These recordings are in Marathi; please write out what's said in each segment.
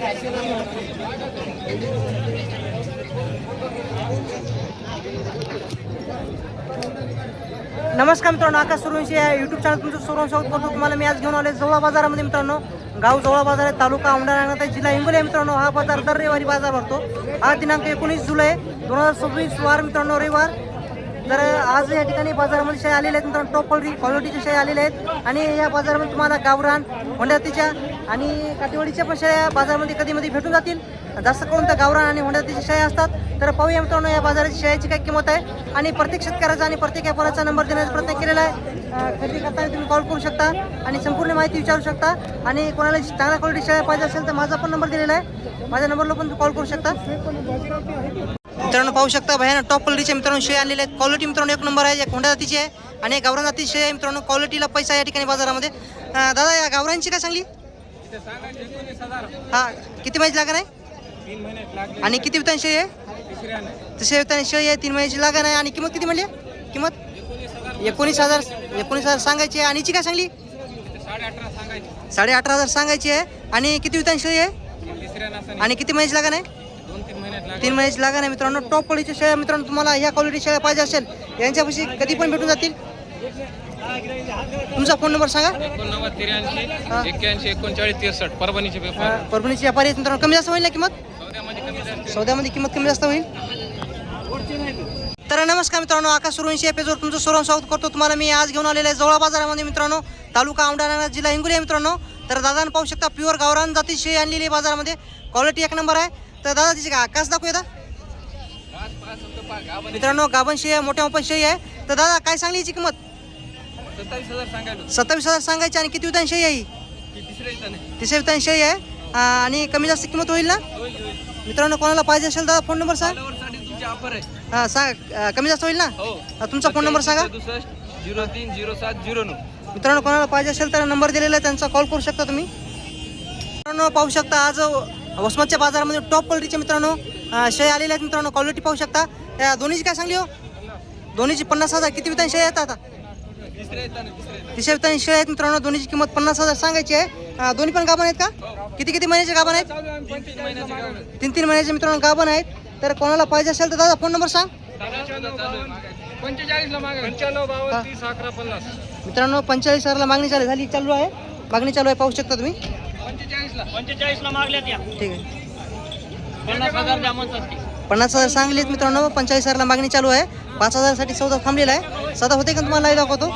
नमस्कार मित्रांनो, आकाश सूर्यवंशी या यूट्यूब चॅनल तुमचं सर्वांचं स्वागत करतो. तुम्हाला मी आज घेऊन आले जवळा बाजारामध्ये मित्रांनो. गाव जवळा बाजार आहे, तालुका औंढा नागनाथ, जिल्हा हिंगोली आहे मित्रांनो. हा बाजार दर रविवारी बाजार भरतो. आज दिनांक 19 जुलै 2026 वार मित्रांनो, रविवार. तर आज या ठिकाणी बाजारामध्ये शेळ्या आलेल्या आहेत मित्रांनो. टॉप क्वालिटीच्या शेळ्या आलेल्या आहेत आणि या बाजारामध्ये तुम्हाला गावरान, होंडातीच्या आणि काटेवाडीच्या पण शेळ्या बाजारामध्ये कधीमध्ये भेटून जातील. जास्त करून तर गावरान आणि होंडातीच्या शेळ्या असतात. तर पाहूया मित्रांनो या बाजाराची शेळ्याची काय किंमत आहे आणि प्रत्येक शेतकऱ्याचा आणि प्रत्येक व्यापाऱ्याचा नंबर देण्याचा प्रयत्न केलेला आहे. खरेदी करताना तुम्ही कॉल करू शकता आणि संपूर्ण माहिती विचारू शकता. आणि कोणाला चांगल्या क्वालिटी शेळ्या पाहिजे असेल तर माझा पण नंबर दिलेला आहे. माझ्या नंबरला पण कॉल करू शकता. मित्रांनो पाहू शकता भयानक टॉप क्वालिटीचे मित्रांनो शेळ्या आणलेले आहेत. क्वालिटी मित्रांनो एक नंबर आहे. एक होंडा जातीची आहे आणि एक गावरान जातीची शेळी आहे मित्रांनो. क्वालिटीला पैसा या ठिकाणी बाजारामध्ये. दादा या गावरांची काय सांगली? हा, किती महिन्याची लागण आहे आणि किती वितान शेळी आहे? तिसऱ्या वितान शेळी आहे, 3 महिन्याची लागण आहे. आणि किंमत किती म्हणली? किंमत 19,000 सांगायची आहे. आणि हिची काय सांगली? 18,500 सांगायची आहे. आणि किती वितान शेळी आहे आणि किती महिन्याची लागण आहे? 3 महिन्याची लागण आहे मित्रांनो. टॉप क्वालिटीच्या शेळ्या मित्रांनो. तुम्हाला ह्या क्वालिटी शेळ्या पाहिजे असेल यांच्यापाशी कधी पण भेटून जातील. तुमचा फोन नंबर सांगा. 83 81 39 परभणीचे परभणीची व्यापारी आहेत मित्रांनो. कमी जास्त होईल ना किंमत? सौद्यामध्ये किंमत कमी जास्त होईल. तर नमस्कार मित्रांनो, आकाश सूर्यवंशी या पेजवर तुमचं सर्वांचं स्वागत करतो. तुम्हाला मी आज घेऊन आलेलं आहे जवळा बाजारामध्ये मित्रांनो. तालुका औंढा नागनाथ, जिल्हा हिंगोली आहे मित्रांनो. तर दादानं पाहू शकता प्युअर गावरान जाती शेळी आणलेली आहे बाजारामध्ये. क्वालिटी एक नंबर आहे. तर दादा तिची कास दाखवूया दादा मित्रांनो. गाभण शेळी आहे, मोठ्या मोठ्या शेळी आहे. तर दादा काय सांगली याची किंमत? 27,000 सांगायची. आणि किती वितान शेळी आहे? तिसऱ्या वितान शेळी आहे. आणि कमी जास्त किंमत होईल ना मित्रांनो? कोणाला पाहिजे असेल दादा फोन नंबर सांग. हां सांग, कमी जास्त होईल ना? तुमचा फोन नंबर सांगा. 030709. मित्रांनो कोणाला पाहिजे असेल तर नंबर दिलेला आहे, त्यांचा कॉल करू शकता तुम्ही. मित्रांनो पाहू शकता आज वसमतच्या बाजारामध्ये टॉप क्वालिटीचे मित्रांनो शेळ्या आलेल्या आहेत मित्रांनो. क्वालिटी पाहू शकता. त्या दोन्हीची काय सांगली हो? दोन्हीची 50,000. किती वितान शेळ्या आहेत आता? तिसऱ्या वितान शेळ्या आहेत मित्रांनो. दोन्हीची किंमत 50,000 सांगायची आहे. दोन्ही पण गाभण आहेत का? किती किती महिन्याचे गाभण आहेत? 3 महिन्याचे मित्रांनो गाभण आहेत. तर कोणाला पाहिजे असेल तर दादा फोन नंबर सांग. मित्रांनो 45,000ला मागणी झाली चालू आहे. मागणी चालू आहे पाहू शकता तुम्ही. 45ला मागल्यात या. ठीक आहे. 50,000 सांगलीत मित्रांनो. 45,000ला मागणी चालू आहे. 5,000 साठी सौदा थांबलेला आहे. सौदा होते का तुम्हाला लाईव्ह दाखवतो.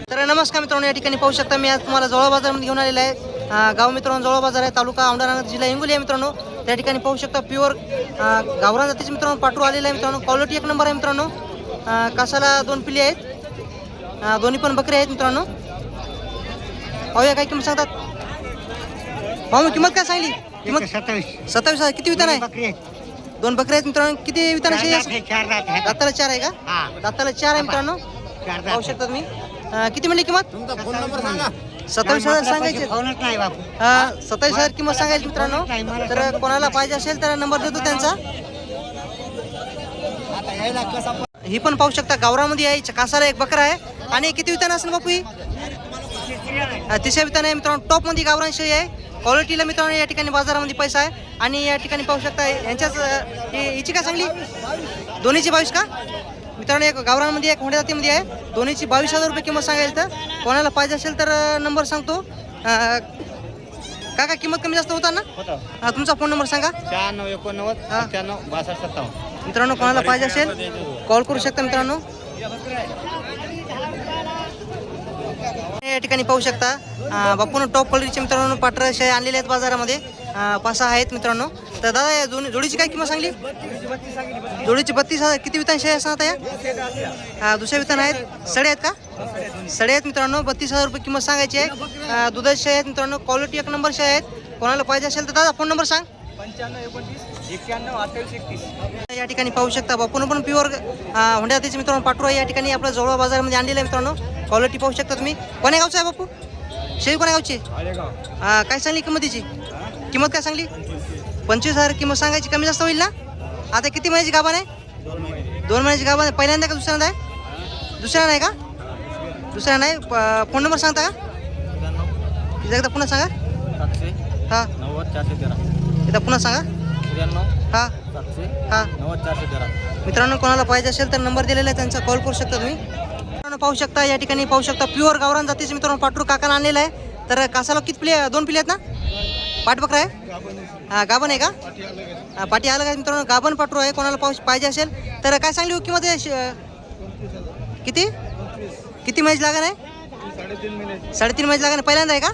तर नमस्कार मित्रांनो, या ठिकाणी पाहू शकता मी आज तुम्हाला जवळ बाजारामध्ये घेऊन आलेला आहे. गाव मित्रांनो जवळ बाजार आहे, तालुका औंढा नागनाथ, जिल्हा हिंगोली आहे मित्रांनो. त्या ठिकाणी पाहू शकता प्युअर गावरान जातीचे मित्रांनो पाठरू आलेला आहे मित्रांनो. क्वालिटी एक नंबर आहे मित्रांनो. कासाला 2 पिल्ली आहेत. दोन्ही पण बकरी आहेत मित्रांनो. पाहूया काय किंमत सांगतात. भाऊ किंमत काय सांगली? किंमत 27,000. किती वितान आहे? 2 बकरी आहेत मित्रांनो. किती वितान आहे? दाताला 4 आहे का? दाताला 4 आहे मित्रांनो. पाहू शकता तुम्ही. किती म्हणली किंमत? 27,000 सांगायची. 27,000 किंमत सांगायची मित्रांनो. तर कोणाला पाहिजे असेल तर नंबर देतो त्यांचा. ही पण पाहू शकता गावरामध्ये आहे. कासाला एक बकरा आहे. आणि किती वितान असेल बापू ही? तिसऱ्या वितान आहे मित्रांनो. टॉपमध्ये गावरान शेळी आहे. क्वालिटीला मित्रांनो या ठिकाणी बाजारामध्ये पैसा आहे. आणि या ठिकाणी पाहू शकता यांच्याच हिची काय सांगली? दोन्हीची 22 का मित्रांनो? एक गावरानमध्ये एक होंड्या जातीमध्ये आहे. दोन्हीची 22,000 रुपये किंमत सांगायला. तर कोणाला पाहिजे असेल तर नंबर सांगतो. काका किंमत कमी जास्त होता ना? तुमचा फोन नंबर सांगा. 96 89 95 62 57. मित्रांनो कोणाला पाहिजे असेल कॉल करू शकता मित्रांनो. या ठिकाणी पाहू शकता बापून टॉप क्वालिटीचे मित्रांनो पाठरा शेळ्या आणलेल्या आहेत बाजारामध्ये. 5-6 आहेत मित्रांनो. तर दादा या जोडीची काय किंमत सांगली? जोडीची 32,000. किती वितान शेळ्या सांगता या? दुसऱ्या वितान आहेत. सडे आहेत का? सडे आहेत मित्रांनो. 32,000 रुपये किंमत सांगायची आहे. दुधाची शेळ्या आहेत मित्रांनो. क्वालिटी एक नंबर शेळ्या आहेत. कोणाला पाहिजे असेल तर दादा फोन नंबर सांग. 95 या ठिकाणी पाहू शकता बापून पण प्युअर होंड्या जातीचे मित्रांनो पाठरू या ठिकाणी आपल्या जवळ बाजारामध्ये आणलेलं आहे मित्रांनो. क्वालिटी पाहू शकता तुम्ही. कोण्या गावचं आहे बापू? शेळी कोण्या गावची? काय सांगली किंमत तिची? किंमत काय सांगली? 25,000 किंमत सांगायची. कमी जास्त होईल ना? आता किती महिन्याची गाभण आहे? 2 महिन्याची गाभण आहे. पहिल्यांदा का दुसऱ्यांदा आहे? दुसऱ्या नाही का? दुसऱ्या नाही. फोन नंबर सांगता का? एकदा पुन्हा सांगा. हा 90 413. एकदा पुन्हा सांगा. 93 हा 700 हा 90 413. मित्रांनो कोणाला पाहिजे असेल तर नंबर दिलेला आहे त्यांचा कॉल करू शकता तुम्ही. मित्रांनो पाहू शकता या ठिकाणी पाहू शकता प्युअर गावरान जातीचे मित्रांनो पाटरू काकाला आणलेला आहे. तर कासाला किती पिले 2 पिले आहेत ना. पाठबकरा आहे हा गाभण आहे का पाठी आलं का मित्रांनो गाभण पाटरू आहे. कोणाला पाहिजे असेल तर काय सांगली हो किंमत आहे किती किती महिन्याची लागण आहे 3.5 महिन्याची लागण आहे. पहिल्यांदा आहे का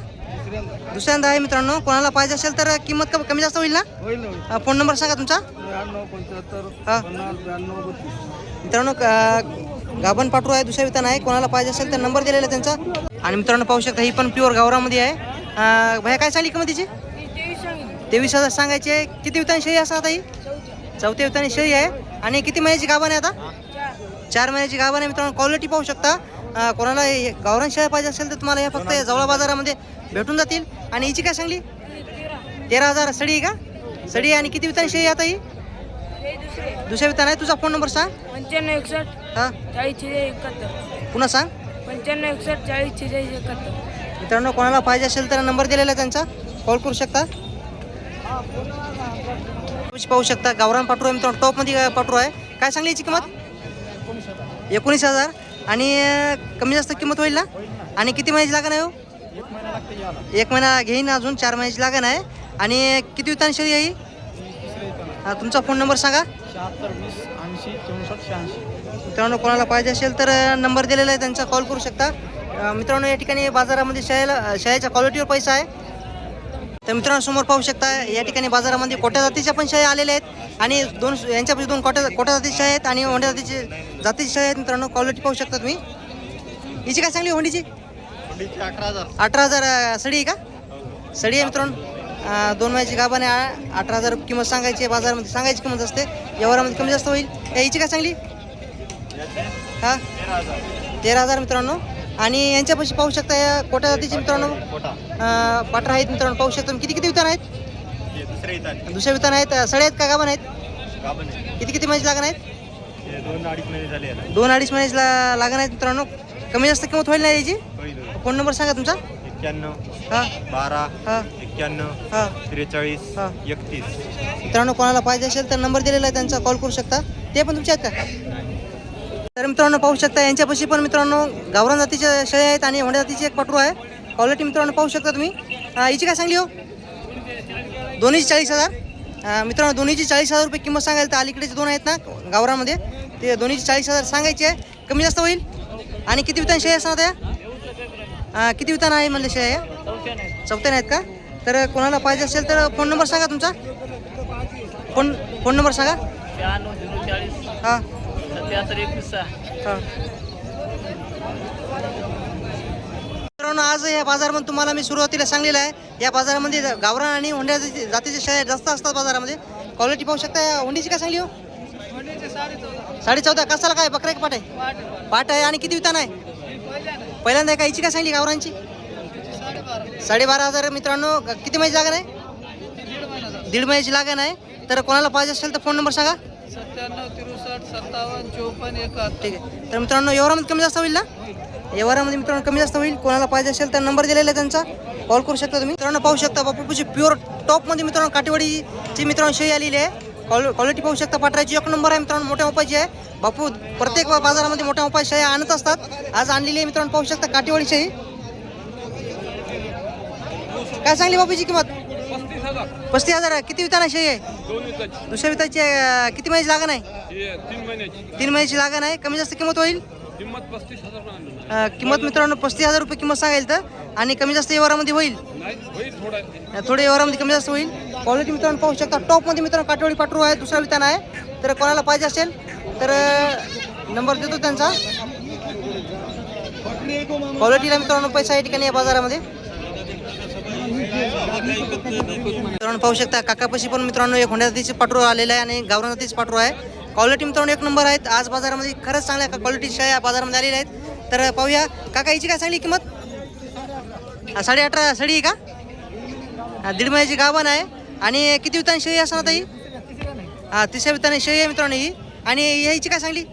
दुसऱ्यांदा आहे मित्रांनो. कोणाला पाहिजे असेल तर किंमत कमी जास्त होईल ना. फोन नंबर सांगा तुमचा. हा मित्रांनो गाभण पाटरू आहे दुसऱ्या वितान आहे. कोणाला पाहिजे असेल तर नंबर दिलेला आहे त्यांचा. आणि मित्रांनो पाहू शकता ही पण प्युअर गावरामध्ये आहे. भैया काय सांगली किंमत तिची 23,000 सांगायचे. किती वितान शेळी असं आता ही 4थ्या वितानी शेळी आहे. आणि किती महिन्याची गाभण आहे आता 4 महिन्याची गाभण आहे. मित्रांनो क्वालिटी पाहू शकता. कोणाला गावरान शेळ्या पाहिजे असेल तर तुम्हाला हे फक्त जवळा बाजारामध्ये भेटून जातील. आणि हिची काय सांगली 13,000 सडी का सडी. आणि किती वितान शेळी आता ही दुसऱ्या वितान आहे. तुझा फोन नंबर सांग. 9561 हां 4071. पुन्हा सांग. 9561 4041. मित्रांनो कोणाला पाहिजे असेल तर नंबर दिलेला आहे त्यांचा कॉल करू शकता. पाहू शकता गावरान पाटरू आहे मित्रांनो टॉपमध्ये पाटरू आहे. काय सांगली याची किंमत 19,000. आणि कमी जास्त किंमत होईल ना. आणि किती महिन्याची लागण आहे हो 1 महिना घेईन अजून 4 महिन्याची लागण आहे. आणि किती वितान शेळी आहे ही तुमचा फोन नंबर सांगा. 76 20 80 64 86. मित्रांनो कोणाला पाहिजे असेल तर नंबर दिलेला आहे त्यांचा कॉल करू शकता. मित्रांनो या ठिकाणी बाजारामध्ये शेळ्याच्या क्वालिटीवर पैसा आहे. तर मित्रांनो समोर पाहू शकता या ठिकाणी बाजारामध्ये कोट्या जातीच्या पण शेळ्या आलेल्या आहेत. आणि यांच्यापाशी 2 कोट्या जातीच्या शेळ्या आहेत आणि होंड्या जातीच्या शेळ्या आहेत. मित्रांनो क्वालिटी पाहू शकता तुम्ही. हिची काय सांगली होंडीची 18,000 सडी आहे का सडी आहे मित्रांनो. 2 महिन्याची गाभण आहे. 18,000 किंमत सांगायची बाजारामध्ये सांगायची किंमत असते. व्यवहारामध्ये कमी जास्त होईल. हिची काय सांगली हां 13,000 मित्रांनो. आणि यांच्यापाशी पाहू शकता या कोट्या जातीचे मित्रांनो पाठरा आहेत. मित्रांनो पाहू शकता किती किती वितान आहेत दुसऱ्या वितान आहेत. सडे आहेत का गाभण आहेत किती किती महिन्याची लागण आहेत 2-2.5 महिन्याची लागण आहेत. मित्रांनो कमी जास्त किंमत होईल ना याची. फोन नंबर सांगा तुमचा. 91 हां 12 हां 91 हां 43 हां 31. मित्रांनो कोणाला पाहिजे असेल तर नंबर दिलेला आहे त्यांचा कॉल करू शकता. ते पण तुमचे आहेत का. तर मित्रांनो पाहू शकता यांच्यापाशी पण मित्रांनो गावरान जातीच्या शेळ्या आहेत आणि होंड्या जातीची एक पाटरू आहे. क्वालिटी मित्रांनो पाहू शकता तुम्ही. हिची काय सांगली हो दोन्हीची 40,000. मित्रांनो दोन्हीची 40,000 रुपये किंमत सांगायला. तर अलीकडेचे 2 आहेत ना गावरामध्ये ते दोन्हीची 40,000 सांगायची आहे. कमी जास्त होईल. आणि किती वितान शेळ्या असतात या किती वितान आहे म्हणले शेळ्या या 4थ्या आहेत का. तर कोणाला पाहिजे असेल तर फोन नंबर सांगा तुमचा. फोन नंबर सांगा. 92 040 हां 77 21. हां मित्रांनो आज या बाजारामध्ये तुम्हाला मी सुरुवातीला सांगलेलं आहे या बाजारामध्ये गावरान आणि होंड्या जातीच्या शेळ्या जास्त असतात बाजारामध्ये. क्वालिटी पाहू शकता. या होंडीची काय सांगली हो 14.5 कसाला काय बकरा एक पाट आहे पाट आहे. आणि किती वितान आहे पहिल्यांदा आहे का. हिची काय सांगली गावरांची 12,500 मित्रांनो. किती महिन्याची लागण आहे 1.5 महिन्याची लागण आहे. तर कोणाला पाहिजे असेल तर फोन नंबर सांगा. 97 63 57 54 71. ठीक आहे. तर मित्रांनो व्यवहारामध्ये कमी जास्त होईल ना. व्यवहारामध्ये मित्रांनो कमी जास्त होईल. कोणाला पाहिजे असेल तर नंबर दिलेला आहे त्यांचा कॉल करू शकता तुम्ही. मित्रांनो पाहू शकता बापूची प्युअर टॉपमध्ये मित्रांनो काटेवाडीची मित्रांनो शेळी आलेली आहे. क्वालिटी पाहू शकता. पाटराची 1 नंबर आहे मित्रांनो. मोठ्या उपायची आहे. बापू प्रत्येक बाजारामध्ये मोठ्या उपाय शेळ्या आणत असतात. आज आणलेली आहे मित्रांनो पाहू शकता काटेवाडी शेळी. काय सांगली बापूची किंमत 35,000. किती विताना शेळी आहे दुसऱ्या विताची किती महिन्याची लागण आहे 3 महिन्याची लागण आहे. कमी जास्त किंमत होईल. किंमत मित्रांनो 35,000 रुपये किंमत सांगायला. तर आणि कमी जास्त व्यवहारामध्ये होईल. थोडे व्यवहारामध्ये कमी जास्त होईल. क्वालिटी मित्रांनो पाहू शकता टॉपमध्ये मित्रांनो काटेवाडी पाटरू आहे दुसरा वितान आहे. तर कोणाला पाहिजे असेल तर नंबर देतो त्यांचा. क्वालिटीला मित्रांनो पैसा या ठिकाणी या बाजारामध्ये. मित्रांनो पाहू शकता काकापाशी पण मित्रांनो एक होंड्या जातीचे पाटरू आलेलं आहे आणि गावरान जातीचे पाटरू आहे. क्वालिटी मित्रांनो 1 नंबर आहेत. आज बाजारामध्ये खरंच चांगल्या क्वालिटी शेळ्या बाजारामध्ये आलेल्या आहेत. तर पाहूया काका हिची काय सांगली किंमत 18.5 सडी आहे का 1.5 महिन्याची गाभण आहे. आणि किती वितान शेळी असणार ही 3ऱ्या विताने शेळी आहे मित्रांनो ही. आणि हिची काय सांगली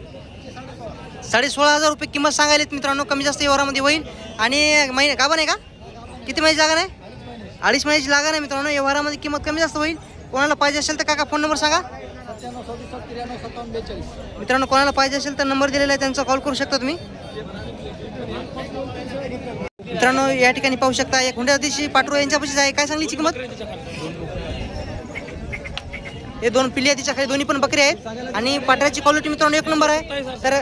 16,500 रुपये किंमत सांगायला मित्रांनो. कमी जास्त व्यवहारामध्ये होईल. आणि महिने गाभण आहे का किती महिन्याची लागण आहे 2.5 महिन्याची लागण आहे मित्रांनो. व्यवहारामध्ये किंमत कमी जास्त होईल. कोणाला पाहिजे असेल तर काका फोन नंबर सांगा. 97 मित्रांनो कोणाला पाहिजे असेल तर नंबर दिलेला आहे, त्यांचा कॉल करू शकता तुम्ही. मित्रांनो या ठिकाणी पाहू शकता एक हुंड्या दिवशी पाटरू यांच्यापाशीच आहे. काय सांगलीची किंमत? हे 2 पिल्ली तिच्या खाली दोन्ही पण बकरी आहेत आणि पाटराची क्वालिटी मित्रांनो 1 नंबर आहे. तर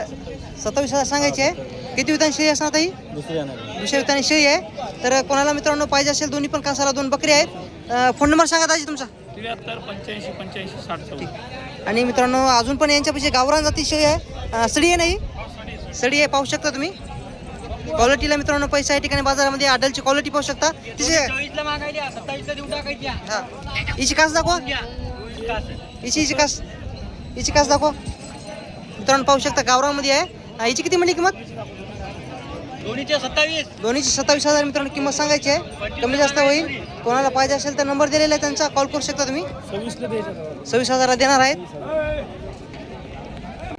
27,000 सांगायची आहे. किती वितान शेळी असणार ताई? दुसऱ्या विताने शेळी आहे. तर कोणाला मित्रांनो पाहिजे असेल दोन्ही पण कासाला 2 बकरी आहेत. फोन नंबर सांगा दाजी तुमचा. 73 85 85 60. आणि मित्रांनो अजून पण यांच्यापाशी गावरान जाती शेळी आहे. सडी आहे नाही, सडी आहे पाहू शकता तुम्ही. क्वालिटीला मित्रांनो पैसा या ठिकाणी बाजारामध्ये आडलची क्वालिटी पाहू शकता. तिचे हा हिची कास दाखवा. हिची कास दाखवा मित्रांनो पाहू शकता गावरामध्ये आहे. हिची किती म्हणली किंमत? दोन्हीची 27,000 मित्रांनो किंमत सांगायची आहे. कमी जास्त होईल. कोणाला पाहिजे असेल तर नंबर दिलेला आहे त्यांचा, कॉल करू शकता तुम्ही. 26,000 देणार आहेत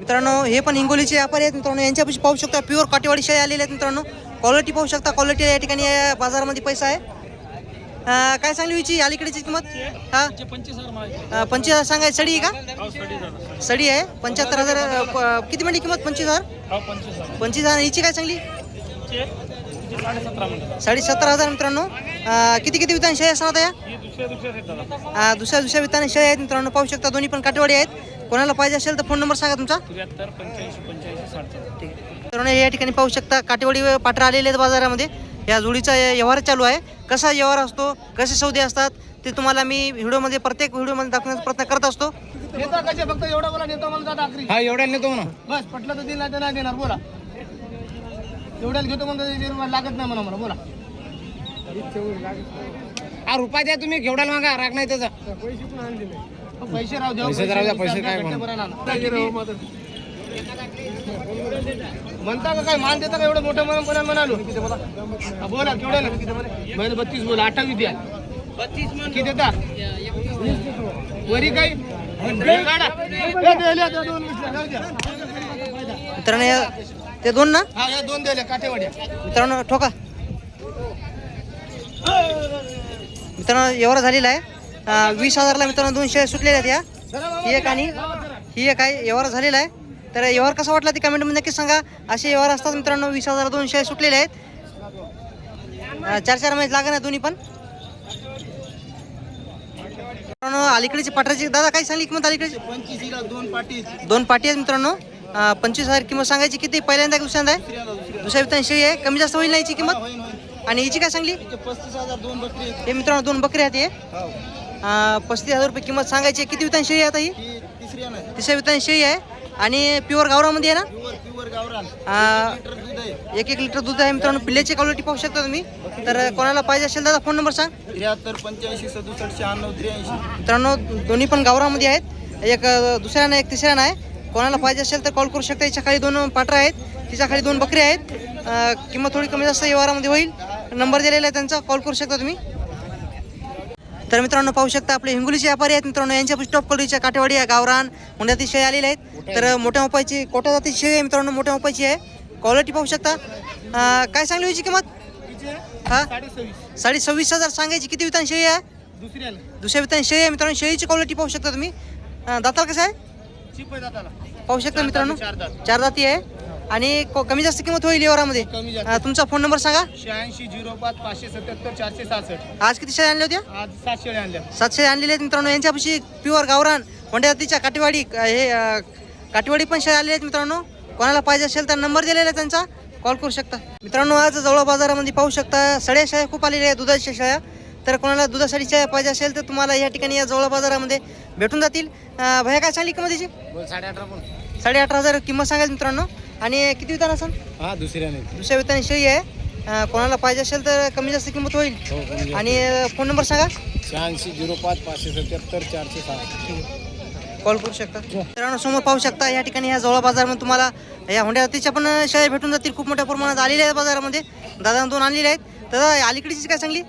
मित्रांनो. हे पण हिंगोलीचे व्यापारी आहेत मित्रांनो. यांच्यापाशी पाहू शकता प्युअर काटेवाडी शेळी आलेले आहेत मित्रांनो. क्वालिटी पाहू शकता. क्वालिटी या ठिकाणी या बाजारामध्ये पैसा आहे. काय सांगली हिची अलीकडेची किंमत? हा 25,000 सांगाय. सडी आहे का? सडी आहे. 75,000 किती म्हणली किंमत? 25,000. 25,000. हिची काय सांगली? 17,500 मित्रांनो. किती वितान शेळी असणार या? दुसऱ्या विताने शेळी आहेत मित्रांनो पाहू शकता. दोन्ही पण काटेवाडी आहेत. कोणाला पाहिजे असेल तर फोन नंबर सांगा तुमचा. 73 85 85 60. ठीक आहे मित्रांनो. या ठिकाणी पाहू शकता काटेवाडी पाठरा आलेले आहेत बाजारामध्ये. या जोडीचा व्यवहार चालू आहे. कसा व्यवहार असतो, कसे सौदे असतात ते तुम्हाला मी व्हिडिओमध्ये प्रत्येक व्हिडिओमध्ये दाखवण्याचा प्रयत्न करत असतो. नेता कसे फक्त एवढा बोला, नेता मला आखरी. हा एवढ्याला नेतो म्हणा. बस पटलं तर दिला तर नाही देणार. बोला एवढ्याला घेतो म्हणतो लागत नाही म्हणा. मला बोला हा रुपया द्या तुम्ही. केवढ्याला मागा राग नाही त्याचा. पैसे राहू द्या. पैसे राहू द्या, पैसे काय म्हणता का काय मान देता का? एवढं मोठं म्हणून म्हणालो. हा, बोला केवढ्याला? 32 बोला. 28 द्या. 32 किती देता? वरी काही काढा. मित्रांनो ते 2 ना हा या 2 दिले काठेवाड्या. मित्रांनो ठोका. मित्रांनो व्यवहार झालेला आहे. 20,000ला मित्रांनो 2 शेअर सुटलेले आहेत. या ही एक आणि ही एक आहे. व्यवहार झालेला आहे. तर व्यवहार कसा वाटला ते कमेंटमध्ये नक्कीच सांगा. असे व्यवहार असतात मित्रांनो. 20,000 2 शेअर सुटलेले आहेत. 4 महिने लागणार आहे दोन्ही पण. मित्रांनो अलीकडची पाटराची दादा काय सांगली किंमत? अलीकडची 25 2 पाटी. 2 पाटी आहेत मित्रांनो. 25,000 किंमत सांगायची. किती पहिल्यांदा दुसऱ्यांदा आहे? दुसऱ्या वितान शेळी आहे. कमी जास्त होईल ना हिची किंमत? आणि हिची काय सांगली? 35,000 2 बकरी. हे मित्रांनो 2 बकरी आहेत. हे 35,000 रुपये किंमत सांगायची. किती वितान शेळी आहे आता ही? तिसऱ्या वितान शेळी आहे आणि प्युअर गावरामध्ये आहे ना? प्युअर गावरान. 1 लिटर दूध आहे मित्रांनो. पिल्ल्याची क्वालिटी पाहू शकता तुम्ही. तर कोणाला पाहिजे असेल दादा फोन नंबर सांग. 73 85 67 96 83. मित्रांनो दोन्ही पण गावरामध्ये आहेत. एक दुसऱ्यानं एक तिसऱ्यानं आहे. कोणाला पाहिजे असेल तर कॉल करू शकता. याच्या खाली 2 पाटरा आहेत. तिच्या खाली 2 बकरी आहेत. किंमत थोडी कमी जास्त व्यवहारामध्ये होईल. नंबर दिलेला आहे त्यांचा, कॉल करू शकता तुम्ही. तर मित्रांनो पाहू शकता आपले हिंगोलीचे व्यापारी आहेत मित्रांनो. यांच्यापाशी टॉप क्वालिटीच्या काटेवाडी गावरान हुंड्यातील शेळी आलेले आहेत. तर मोठ्या मोपायची कोटा जाती शेळी आहे मित्रांनो. मोठ्या मोपायची आहे. क्वालिटी पाहू शकता. काय सांगली याची किंमत? हा 26,000 सांगायची. किती वितान शेळी आहे? दुसऱ्या वितान शेळी आहे मित्रांनो. शेळीची क्वालिटी पाहू शकता तुम्ही. दाताला कसं आहे? पाहू शकता मित्रांनो. 4 दाती आहे आणि कमी जास्त किंमत होईल व्यवहारामध्ये. तुमचा फोन नंबर सांगा. 86 05 577 466. आज किती शेळ्या आणल्या होत्या? आज 7 शेळ्या आणल्या. 7 शेळ्या आणलेल्या आहेत मित्रांनो. यांच्यापाशी प्युअर गावरान होंड्या जातीच्या काटेवाडी काटेवाडी पण शेळ्या आलेल्या आहेत मित्रांनो. कोणाला पाहिजे असेल तर नंबर दिलेला आहे त्यांचा, कॉल करू शकता मित्रांनो. आज जवळ बाजारामध्ये पाहू शकता सड्या शेळ्या खूप आलेल्या आहेत. दुधाच्या शेळ्या. तर कोणाला दुधासाठी शेळ्या पाहिजे असेल तर तुम्हाला या ठिकाणी या जवळ बाजारामध्ये भेटून जातील. भैया काय सांगली किंमत त्याची? 18,500 किंमत सांगायची मित्रांनो. आणि किती वितान असेल? हा दुसऱ्या विताने शेळी आहे. कोणाला पाहिजे असेल तर कमी जास्त किंमत होईल. आणि फोन नंबर सांगा. 86 05 577 466. कॉल करू शकता मित्रांनो. समोर पाहू शकता या ठिकाणी ह्या जवळ बाजारामध्ये तुम्हाला या होंड्या जातीच्या पण शेळ्या भेटून जातील. खूप मोठ्या प्रमाणात आलेल्या आहेत बाजारामध्ये. दादा 2 आणलेले आहेत. तर अलीकडची काय सांगली?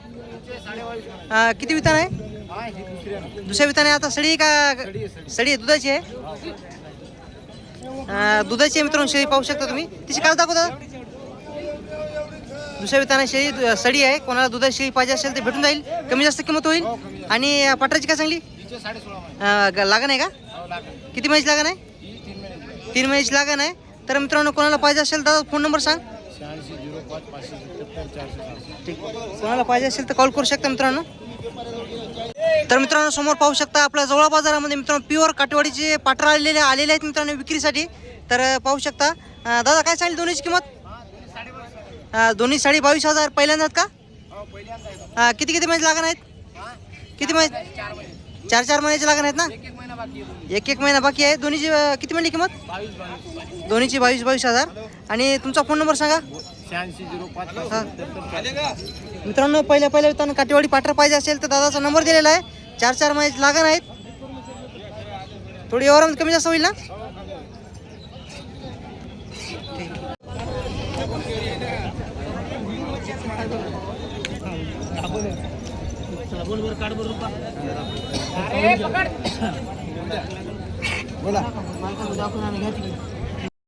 किती वितान आहे? दुसऱ्या विताने. आता सडी का? सडी दुधाची आहे. दुधाची आहे मित्रांनो शेळी पाहू शकता तुम्ही. तिची कास दाखवता. दुसऱ्या विताना शेळी सडी आहे. कोणाला दुधाची शेळी पाहिजे असेल तर भेटून जाईल. कमी जास्त किंमत होईल. आणि पाठराची काय चांगली हिचे 16.5 लागण आहे का? लागेल. किती महिन्याची लागण आहे? ही 3 महिने 3 महिन्याची लागण आहे. तर मित्रांनो कोणाला पाहिजे असेल दादा फोन नंबर सांग. 8605 577 407. ठीक, कोणाला पाहिजे असेल तर कॉल करू शकता मित्रांनो. तर मित्रांनो समोर पाहू शकता आपल्या जवळ बाजारामध्ये मित्रांनो प्युअर काटेवाडीचे पाटर आलेले आहेत मित्रांनो विक्रीसाठी. तर पाहू शकता. दादा काय सांगितली दोन्हीची किंमत? दोन्ही 22,500 पहिल्यांदाच का? किती महिन्याची लागण आहेत? किती महिने? 4 महिन्याची लागण आहेत ना? एक महिना बाकी आहे. दोन्हीची किती म्हणली किंमत? 22 दोन्हीची 22,000. आणि तुमचा फोन नंबर सांगा. 8605 हां 577 मित्रांनो पहिल्या त्यांना काटेवाडी पाटर पाहिजे असेल तर दादाचा नंबर दिलेला आहे. 4 महिन्याची लागण आहेत. थोडी व्यवहारामध्ये कमी जास्त होईल ना? बोला.